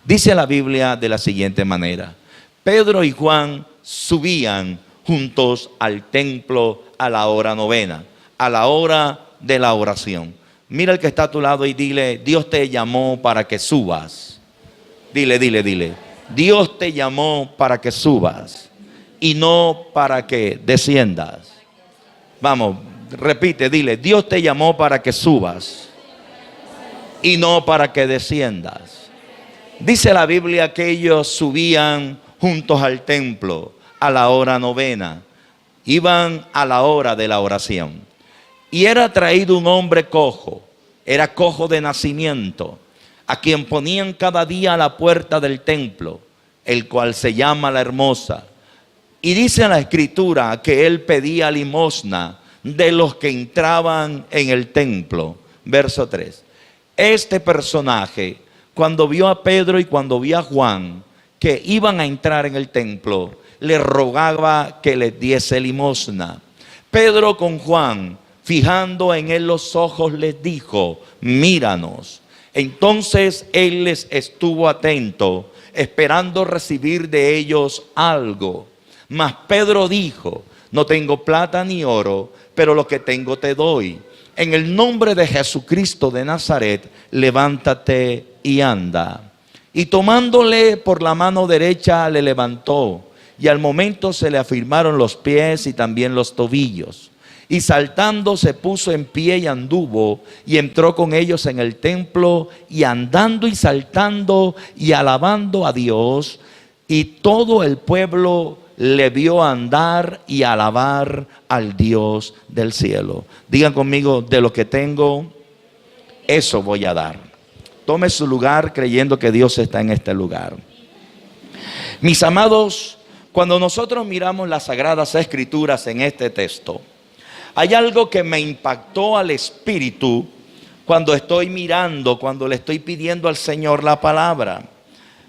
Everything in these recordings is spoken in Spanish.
Dice la Biblia de la siguiente manera: Pedro y Juan subían juntos al templo a la hora novena, a la hora de la oración. Mira al que está a tu lado y dile: Dios te llamó para que subas. Dile. Dios te llamó para que subas y no para que desciendas. Vamos, repite, dile: Dios te llamó para que subas y no para que desciendas. Dice la Biblia que ellos subían juntos al templo a la hora novena. Iban a la hora de la oración. Y era traído un hombre cojo, era cojo de nacimiento, a quien ponían cada día a la puerta del templo, el cual se llama La Hermosa. Y dice la Escritura que él pedía limosna de los que entraban en el templo. Verso 3. Este personaje, cuando vio a Pedro y cuando vio a Juan que iban a entrar en el templo, le rogaba que les diese limosna. Pedro con Juan, fijando en él los ojos, les dijo: míranos. Entonces él les estuvo atento, esperando recibir de ellos algo. Mas Pedro dijo: no tengo plata ni oro, pero lo que tengo te doy. En el nombre de Jesucristo de Nazaret, levántate y anda. Y tomándole por la mano derecha, le levantó, y al momento se le afirmaron los pies y también los tobillos. Y saltando se puso en pie y anduvo, y entró con ellos en el templo, y andando y saltando y alabando a Dios, y todo el pueblo le vio andar y alabar al Dios del cielo. Digan conmigo: de lo que tengo, eso voy a dar. Tome su lugar creyendo que Dios está en este lugar. Mis amados, cuando nosotros miramos las Sagradas Escrituras en este texto, hay algo que me impactó al espíritu cuando estoy mirando, cuando le estoy pidiendo al Señor la palabra.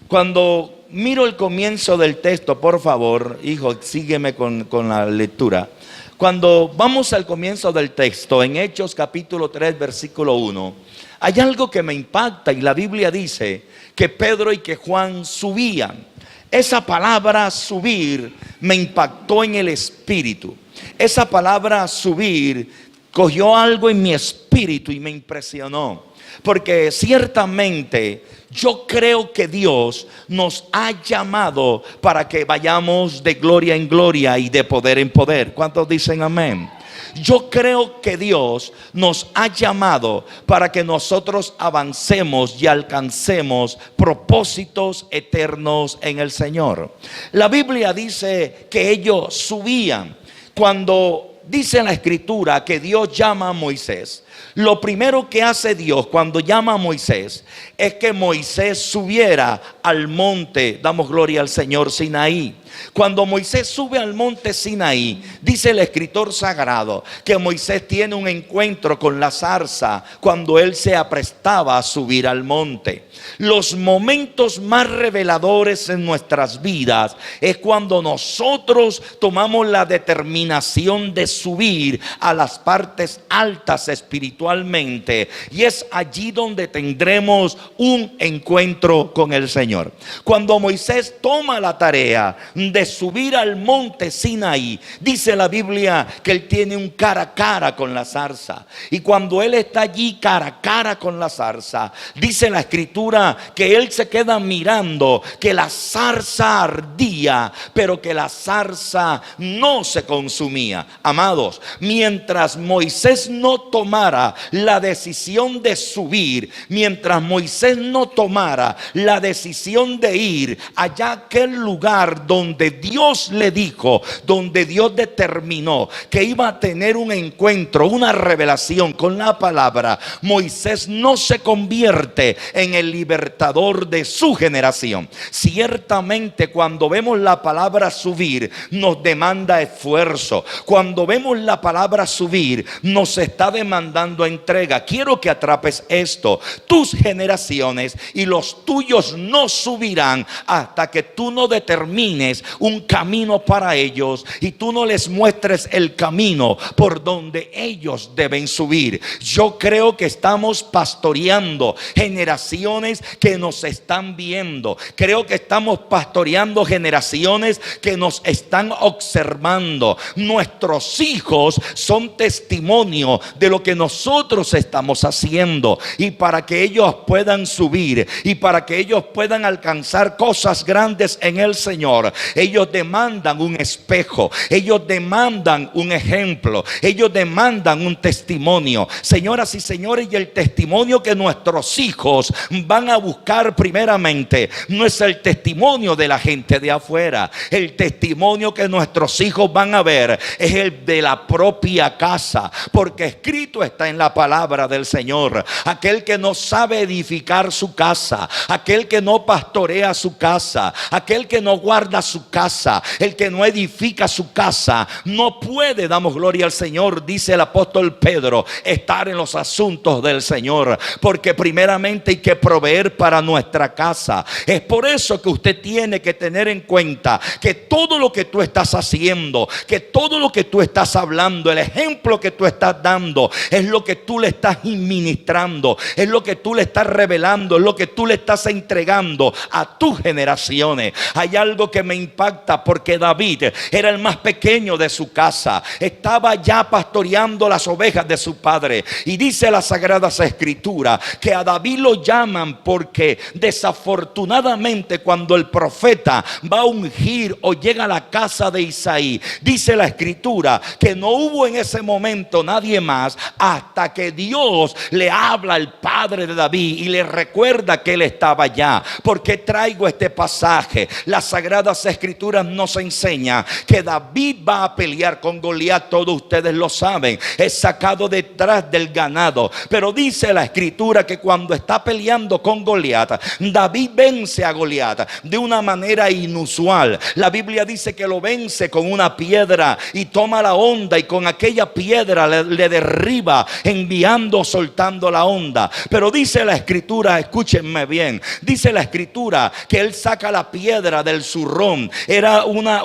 Cuando miro el comienzo del texto, por favor, hijo, sígueme con la lectura. Cuando vamos al comienzo del texto, en Hechos capítulo 3, versículo 1, hay algo que me impacta y la Biblia dice que Pedro y que Juan subían. Esa palabra subir me impactó en el espíritu. Esa palabra subir cogió algo en mi espíritu y me impresionó. Porque ciertamente yo creo que Dios nos ha llamado para que vayamos de gloria en gloria y de poder en poder. ¿Cuántos dicen amén? Yo creo que Dios nos ha llamado para que nosotros avancemos y alcancemos propósitos eternos en el Señor. La Biblia dice que ellos subían. Cuando dice en la Escritura que Dios llama a Moisés, lo primero que hace Dios cuando llama a Moisés es que Moisés subiera al monte, damos gloria al Señor, Sinaí. Cuando Moisés sube al monte Sinaí, dice el escritor sagrado que Moisés tiene un encuentro con la zarza cuando él se aprestaba a subir al monte. Los momentos más reveladores en nuestras vidas es cuando nosotros tomamos la determinación de subir a las partes altas espiritualmente, y es allí donde tendremos un encuentro con el Señor. Cuando Moisés toma la tarea de subir al monte Sinaí, dice la Biblia que él tiene un cara a cara con la zarza, y cuando él está allí cara a cara con la zarza, dice la Escritura que él se queda mirando que la zarza ardía, pero que la zarza no se consumía. Amados, mientras Moisés no tomara la decisión de subir, mientras Moisés no tomara la decisión de ir allá a aquel lugar donde Dios le dijo, donde Dios determinó que iba a tener un encuentro, una revelación con la palabra, Moisés no se convierte en el libertador de su generación. Ciertamente cuando vemos la palabra subir nos demanda esfuerzo. Cuando vemos la palabra subir nos está demandando entrega. Quiero que atrapes esto: tus generaciones y los tuyos no subirán hasta que tú no determines tienes un camino para ellos y tú no les muestres el camino por donde ellos deben subir. Yo creo que estamos pastoreando generaciones que nos están viendo. Creo que estamos pastoreando generaciones que nos están observando. Nuestros hijos son testimonio de lo que nosotros estamos haciendo, y para que ellos puedan subir y para que ellos puedan alcanzar cosas grandes en el Señor, ellos demandan un espejo, ellos demandan un ejemplo, ellos demandan un testimonio. Señoras y señores, y el testimonio que nuestros hijos van a buscar primeramente no es el testimonio de la gente de afuera. El testimonio que nuestros hijos van a ver es el de la propia casa, porque escrito está en la palabra del Señor: aquel que no sabe edificar su casa, aquel que no pastorea su casa, aquel que no guarda su casa, el que no edifica su casa, no puede, damos gloria al Señor, dice el apóstol Pedro, estar en los asuntos del Señor, porque primeramente hay que proveer para nuestra casa. Es por eso que usted tiene que tener en cuenta que todo lo que tú estás haciendo, que todo lo que tú estás hablando, el ejemplo que tú estás dando, es lo que tú le estás ministrando, es lo que tú le estás revelando, es lo que tú le estás entregando a tus generaciones. Hay algo que me impacta, porque David era el más pequeño de su casa, estaba ya pastoreando las ovejas de su padre, y dice las Sagradas Escrituras que a David lo llaman porque desafortunadamente cuando el profeta va a ungir o llega a la casa de Isaí, dice la Escritura que no hubo en ese momento nadie más hasta que Dios le habla al padre de David y le recuerda que él estaba allá. ¿Por qué traigo este pasaje? Las Sagradas Escrituras nos enseñan que David va a pelear con Goliat. Todos ustedes lo saben, es sacado detrás del ganado, pero dice la Escritura que cuando está peleando con Goliat, David vence a Goliat de una manera inusual. La Biblia dice que lo vence con una piedra y toma la onda, y con aquella piedra le derriba, enviando, soltando la onda. Pero dice la Escritura, escúchenme bien, dice la Escritura que él saca la piedra del zurrón. Era una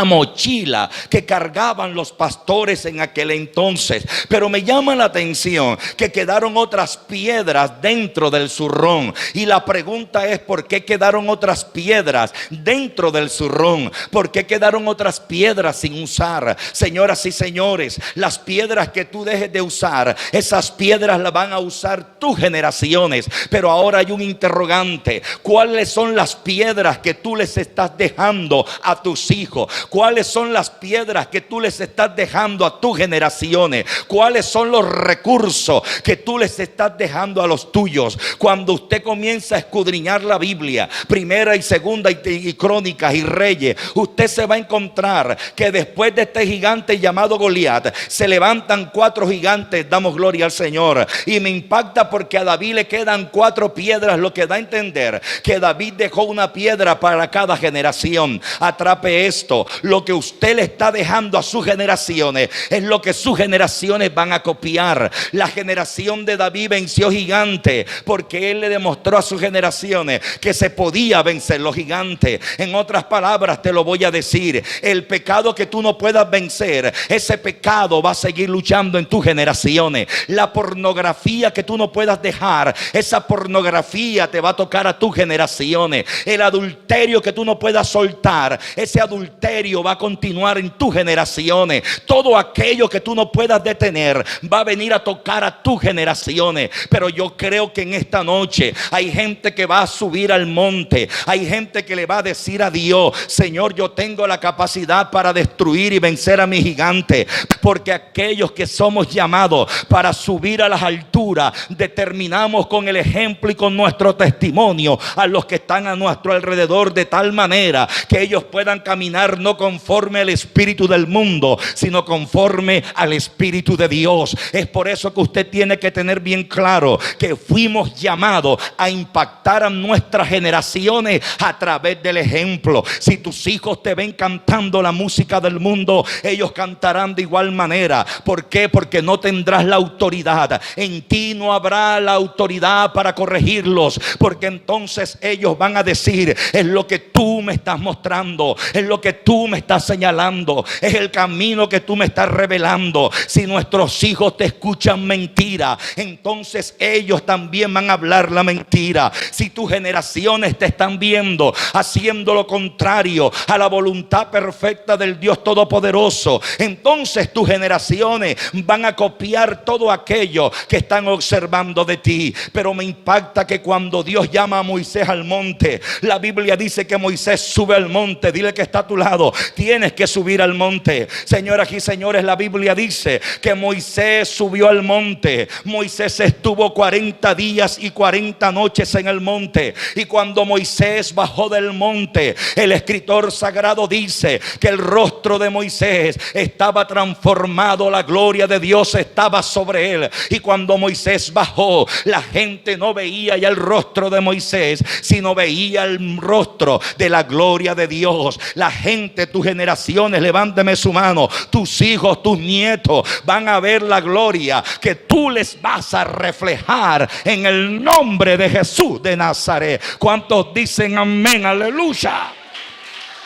mochila que cargaban los pastores en aquel entonces. Pero me llama la atención que quedaron otras piedras dentro del zurrón. Y la pregunta es: ¿por qué quedaron otras piedras dentro del zurrón? ¿Por qué quedaron otras piedras sin usar? Señoras y señores, las piedras que tú dejes de usar, esas piedras las van a usar tus generaciones. Pero ahora hay un interrogante: ¿cuáles son las piedras que tú les estás dejando a tus hijos? ¿Cuáles son las piedras que tú les estás dejando a tus generaciones? ¿Cuáles son los recursos que tú les estás dejando a los tuyos? Cuando usted comienza a escudriñar la Biblia, Primera y Segunda y Crónicas y Reyes, usted se va a encontrar que después de este gigante llamado Goliat, se levantan 4 gigantes. Damos gloria al Señor. Y me impacta porque a David le quedan 4 piedras, lo que da a entender que David dejó una piedra para cada generación. Atrape esto: lo que usted le está dejando a sus generaciones es lo que sus generaciones van a copiar. La generación de David venció gigantes porque él le demostró a sus generaciones que se podía vencer los gigantes. En otras palabras te lo voy a decir: el pecado que tú no puedas vencer, ese pecado va a seguir luchando en tus generaciones. La pornografía que tú no puedas dejar, esa pornografía te va a tocar a tus generaciones. El adulterio que tú no puedas soltar, ese adulterio va a continuar en tus generaciones. Todo aquello que tú no puedas detener va a venir a tocar a tus generaciones. Pero yo creo que en esta noche hay gente que va a subir al monte, hay gente que le va a decir a Dios: Señor, yo tengo la capacidad para destruir y vencer a mi gigante. Porque aquellos que somos llamados para subir a las alturas, determinamos con el ejemplo y con nuestro testimonio a los que están a nuestro alrededor, de tal manera que ellos puedan caminar andar no conforme al espíritu del mundo, sino conforme al espíritu de Dios. Es por eso que usted tiene que tener bien claro que fuimos llamados a impactar a nuestras generaciones a través del ejemplo. Si tus hijos te ven cantando la música del mundo, ellos cantarán de igual manera. ¿Por qué? Porque no tendrás la autoridad. En ti no habrá la autoridad para corregirlos, porque entonces ellos van a decir: es lo que tú me estás mostrando, es lo que tú me estás señalando, es el camino que tú me estás revelando. Si nuestros hijos te escuchan mentira, entonces ellos también van a hablar la mentira. Si tus generaciones te están viendo haciendo lo contrario a la voluntad perfecta del Dios Todopoderoso, entonces tus generaciones van a copiar todo aquello que están observando de ti. Pero me impacta que cuando Dios llama a Moisés al monte, la Biblia dice que Moisés sube al monte. Dile que está a tu lado: tienes que subir al monte. Señoras y señores, la Biblia dice que Moisés subió al monte. Moisés estuvo 40 días y 40 noches en el monte. Y cuando Moisés bajó del monte, el escritor sagrado dice que el rostro de Moisés estaba transformado, la gloria de Dios estaba sobre él. Y cuando Moisés bajó, la gente no veía ya el rostro de Moisés, sino veía el rostro de la gloria de Dios. La gente, tus generaciones, levánteme su mano, tus hijos, tus nietos van a ver la gloria que tú les vas a reflejar en el nombre de Jesús de Nazaret. ¿Cuántos dicen amén? Aleluya,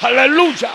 aleluya.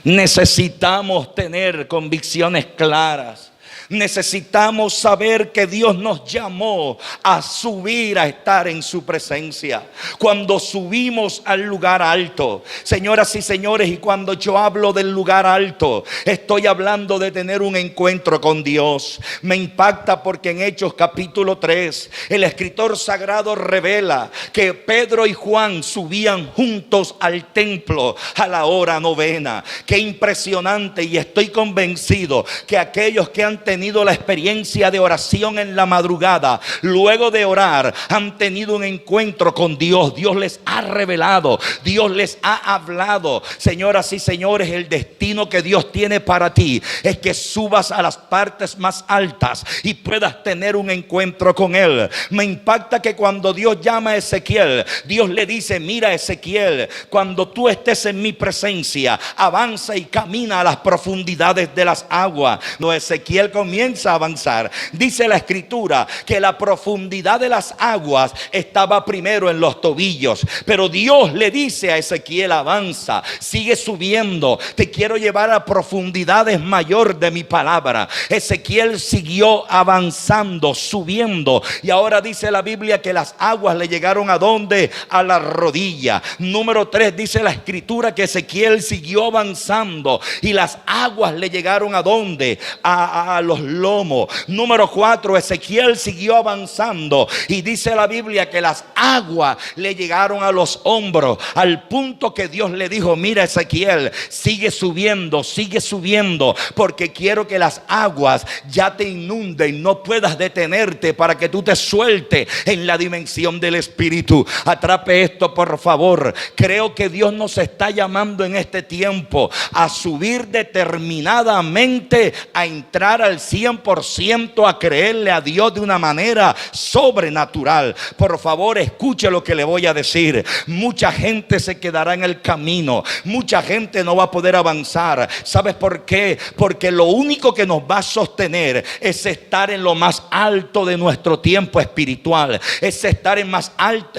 Necesitamos tener convicciones claras. Necesitamos saber que Dios nos llamó a subir, a estar en su presencia. Cuando subimos al lugar alto, señoras y señores, y cuando yo hablo del lugar alto, estoy hablando de tener un encuentro con Dios. Me impacta porque en Hechos capítulo 3, el escritor sagrado revela que Pedro y Juan subían juntos al templo a la hora novena. Qué impresionante, y estoy convencido que aquellos que han tenido la experiencia de oración en la madrugada, luego de orar, han tenido un encuentro con Dios. Dios les ha revelado, Dios les ha hablado. Señoras y señores, el destino que Dios tiene para ti es que subas a las partes más altas y puedas tener un encuentro con Él. Me impacta que cuando Dios llama a Ezequiel, Dios le dice: mira, Ezequiel, cuando tú estés en mi presencia, avanza y camina a las profundidades de las aguas. No, Ezequiel comienza a avanzar. Dice la escritura que la profundidad de las aguas estaba primero en los tobillos, pero Dios le dice a Ezequiel: avanza, sigue subiendo, te quiero llevar a profundidades mayor de mi palabra. Ezequiel siguió avanzando, subiendo, y ahora dice la Biblia que las aguas le llegaron ¿a dónde? A la rodilla. Número 3, dice la escritura que Ezequiel siguió avanzando y las aguas le llegaron ¿a dónde? A los lomos. Número 4, Ezequiel siguió avanzando y dice la Biblia que las aguas le llegaron a los hombros, al punto que Dios le dijo: mira, Ezequiel, sigue subiendo, porque quiero que las aguas ya te inunden, no puedas detenerte, para que tú te sueltes en la dimensión del Espíritu. Atrape esto, por favor. Creo que Dios nos está llamando en este tiempo a subir determinadamente, a entrar al 100%, a creerle a Dios de una manera sobrenatural. Por favor, escuche lo que le voy a decir. Mucha gente se quedará en el camino, mucha gente no va a poder avanzar. ¿Sabes por qué? Porque lo único que nos va a sostener es estar en lo más alto de nuestro tiempo espiritual, es estar en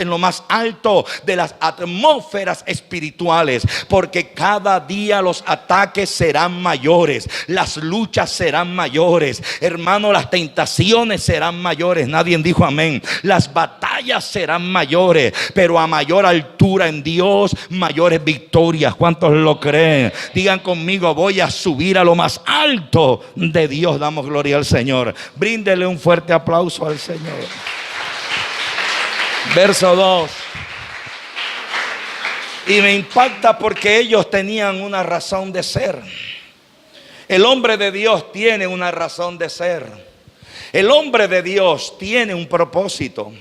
lo más alto de las atmósferas espirituales, porque cada día los ataques serán mayores, las luchas serán mayores, hermano, las tentaciones serán mayores. Nadie dijo amén. Las batallas serán mayores, pero a mayor altura en Dios, mayores victorias. ¿Cuántos lo creen? Digan conmigo: voy a subir a lo más alto de Dios. Damos gloria al Señor. Bríndele un fuerte aplauso al Señor. Verso 2. Y me impacta porque ellos tenían una razón de ser. El hombre de Dios tiene una razón de ser. El hombre de Dios tiene un propósito.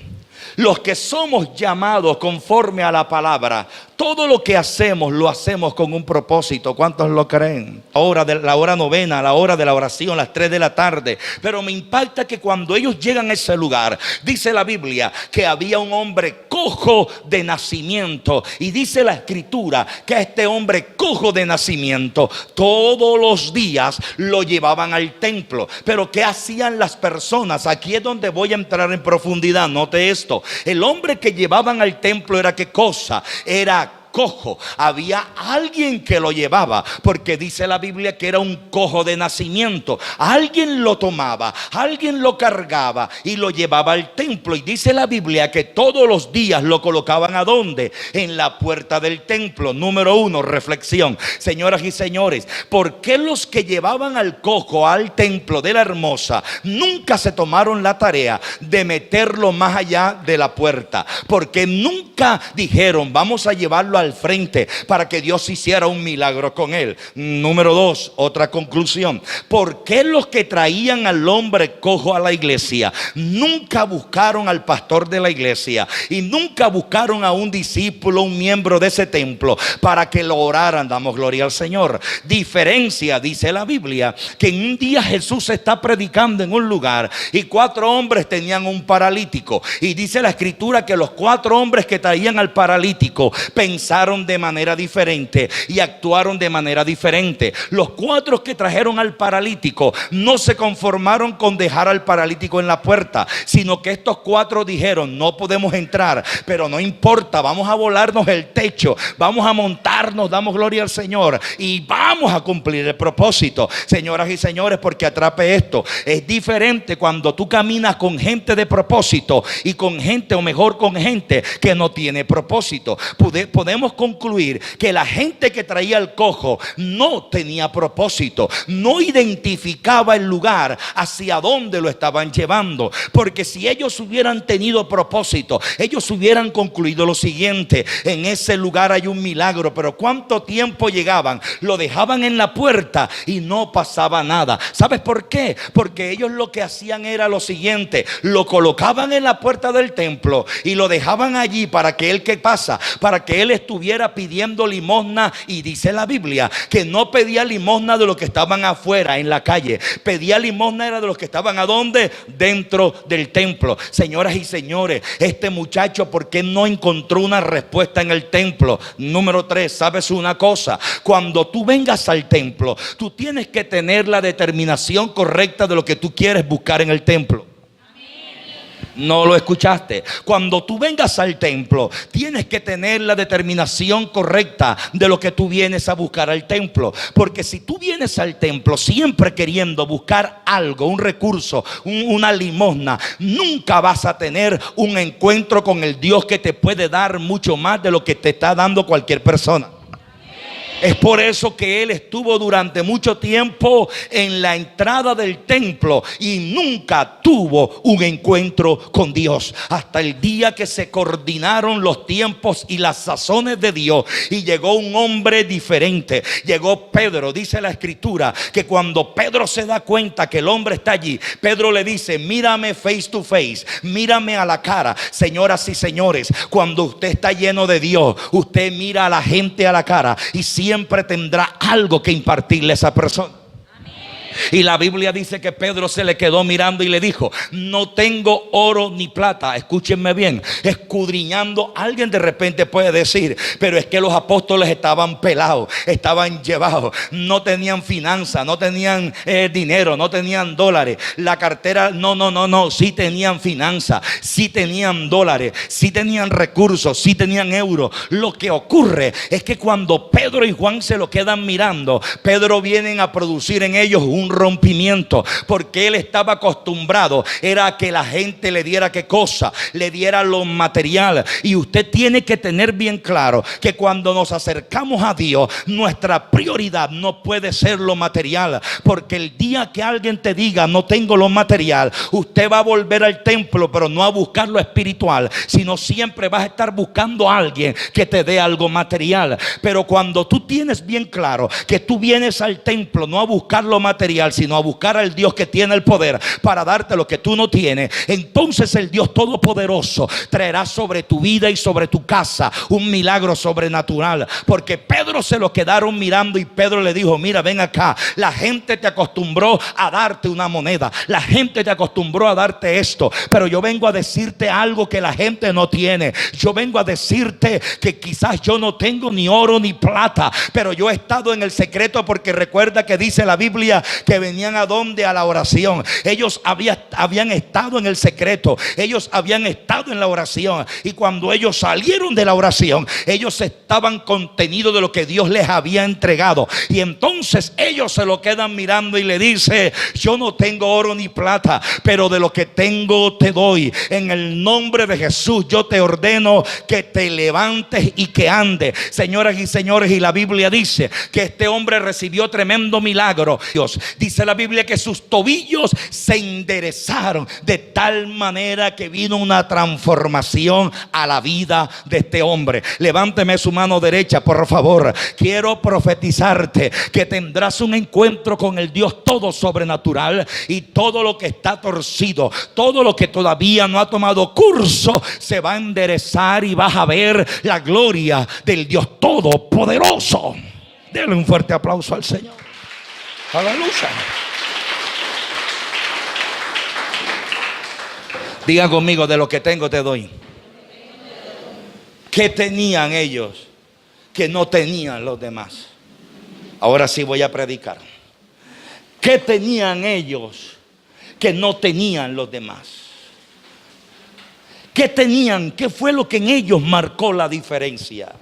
Los que somos llamados conforme a la palabra, todo lo que hacemos, lo hacemos con un propósito. ¿Cuántos lo creen? La hora novena, la hora de la oración, las 3 de la tarde. Pero me impacta que cuando ellos llegan a ese lugar, dice la Biblia que había un hombre cojo de nacimiento. Y dice la escritura que a este hombre cojo de nacimiento todos los días lo llevaban al templo. Pero ¿qué hacían las personas? Aquí es donde voy a entrar en profundidad. Note esto. El hombre que llevaban al templo era ¿qué cosa? Era cojo. Había alguien que lo llevaba, porque dice la Biblia que era un cojo de nacimiento. Alguien lo tomaba, alguien lo cargaba y lo llevaba al templo. Y dice la Biblia que todos los días lo colocaban ¿a dónde? En la puerta del templo. Número 1, reflexión. Señoras y señores, ¿por qué los que llevaban al cojo al templo de la Hermosa nunca se tomaron la tarea de meterlo más allá de la puerta? Porque nunca dijeron, vamos a llevarlo al frente para que Dios hiciera un milagro con él. Número 2, otra conclusión. ¿Por qué los que traían al hombre cojo a la iglesia nunca buscaron al pastor de la iglesia y nunca buscaron a un discípulo, un miembro de ese templo para que lo oraran? Damos gloria al Señor. Diferencia, dice la Biblia, que en un día Jesús está predicando en un lugar y 4 hombres tenían un paralítico, y dice la escritura que los 4 hombres que traían al paralítico pensaron de manera diferente y actuaron de manera diferente. Los 4 que trajeron al paralítico no se conformaron con dejar al paralítico en la puerta, sino que estos 4 dijeron, no podemos entrar, pero no importa, vamos a volarnos el techo, vamos a montarnos, damos gloria al Señor y vamos a cumplir el propósito. Señoras y señores, porque atrape esto, es diferente cuando tú caminas con gente de propósito y con gente, o mejor con gente que no tiene propósito. Podemos concluir que la gente que traía el cojo no tenía propósito, no identificaba el lugar hacia donde lo estaban llevando, porque si ellos hubieran tenido propósito, ellos hubieran concluido lo siguiente: en ese lugar hay un milagro. Pero ¿cuánto tiempo llegaban? Lo dejaban en la puerta y no pasaba nada. ¿Sabes por qué? Porque ellos lo que hacían era lo siguiente: lo colocaban en la puerta del templo y lo dejaban allí para que él, ¿qué pasa? Para que él estuviera pidiendo limosna. Y dice la Biblia que no pedía limosna de los que estaban afuera en la calle, pedía limosna era de los que estaban ¿a dónde? Dentro del templo. Señoras y señores, este muchacho, ¿por qué no encontró una respuesta en el templo? Número 3, ¿sabes una cosa? Cuando tú vengas al templo, tú tienes que tener la determinación correcta de lo que tú quieres buscar en el templo. No lo escuchaste. Cuando tú vengas al templo, tienes que tener la determinación correcta de lo que tú vienes a buscar al templo. Porque si tú vienes al templo siempre queriendo buscar algo, un recurso, una limosna, nunca vas a tener un encuentro con el Dios que te puede dar mucho más de lo que te está dando cualquier persona. Es por eso que él estuvo durante mucho tiempo en la entrada del templo y nunca tuvo un encuentro con Dios, hasta el día que se coordinaron los tiempos y las sazones de Dios y llegó un hombre diferente. Llegó Pedro. Dice la escritura que cuando Pedro se da cuenta que el hombre está allí, Pedro le dice: mírame face to face, mírame a la cara. Señoras y señores, cuando usted está lleno de Dios, usted mira a la gente a la cara y siempre tendrá algo que impartirle a esa persona. Y la Biblia dice que Pedro se le quedó mirando y le dijo: no tengo oro ni plata. Escúchenme bien, escudriñando. Alguien de repente puede decir: pero es que los apóstoles estaban pelados, estaban llevados, no tenían finanzas, no tenían dinero, no tenían dólares, la cartera, no, sí tenían finanzas, sí tenían dólares, sí tenían recursos, sí tenían euros. Lo que ocurre es que cuando Pedro y Juan se lo quedan mirando, Pedro viene a producir en ellos un rompimiento, porque él estaba acostumbrado era a que la gente le diera qué cosa, le diera lo material. Y usted tiene que tener bien claro que cuando nos acercamos a Dios, nuestra prioridad no puede ser lo material, porque el día que alguien te diga no tengo lo material, usted va a volver al templo, pero no a buscar lo espiritual, sino siempre vas a estar buscando a alguien que te dé algo material. Pero cuando tú tienes bien claro que tú vienes al templo no a buscar lo material, material, sino a buscar al Dios que tiene el poder para darte lo que tú no tienes, entonces el Dios Todopoderoso traerá sobre tu vida y sobre tu casa un milagro sobrenatural. Porque Pedro se lo quedaron mirando y Pedro le dijo: mira, ven acá, la gente te acostumbró a darte una moneda, la gente te acostumbró a darte esto, pero yo vengo a decirte algo que la gente no tiene. Yo vengo a decirte que quizás yo no tengo ni oro ni plata, pero yo he estado en el secreto, porque recuerda que dice la Biblia que venían a donde, a la oración. Ellos habían estado en el secreto, ellos habían estado en la oración, y cuando ellos salieron de la oración, ellos estaban contenidos de lo que Dios les había entregado. Y entonces ellos se lo quedan mirando y le dice: yo no tengo oro ni plata, pero de lo que tengo te doy. En el nombre de Jesús yo te ordeno que te levantes y que andes. Señoras y señores, y la Biblia dice que este hombre recibió tremendo milagro. Dios dice la Biblia que sus tobillos se enderezaron de tal manera que vino una transformación a la vida de este hombre. Levánteme su mano derecha, por favor. Quiero profetizarte que tendrás un encuentro con el Dios todo sobrenatural, y todo lo que está torcido, todo lo que todavía no ha tomado curso, se va a enderezar y vas a ver la gloria del Dios Todopoderoso. Denle un fuerte aplauso al Señor. Aleluya. Diga conmigo: de lo que tengo te doy. ¿Qué tenían ellos que no tenían los demás? Ahora sí voy a predicar. ¿Qué tenían ellos que no tenían los demás? ¿Qué tenían? ¿Qué fue lo que en ellos marcó la diferencia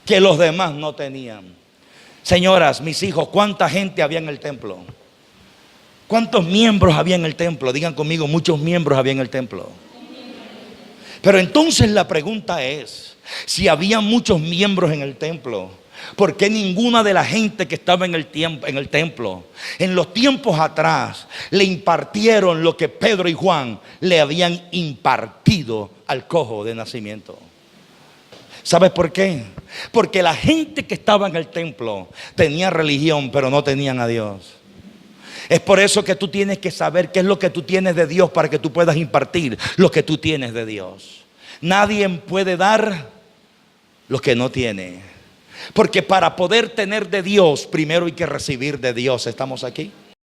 que los demás no tenían? Señoras, mis hijos, ¿cuánta gente había en el templo? ¿Cuántos miembros había en el templo? Digan conmigo: muchos miembros había en el templo. Pero entonces la pregunta es: si había muchos miembros en el templo, ¿por qué ninguna de la gente que estaba en el templo en los tiempos atrás le impartieron lo que Pedro y Juan le habían impartido al cojo de nacimiento? ¿Sabes por qué? Porque la gente que estaba en el templo tenía religión, pero no tenían a Dios. Es por eso que tú tienes que saber qué es lo que tú tienes de Dios, para que tú puedas impartir lo que tú tienes de Dios. Nadie puede dar lo que no tiene, porque para poder tener de Dios, primero hay que recibir de Dios. ¿Estamos aquí?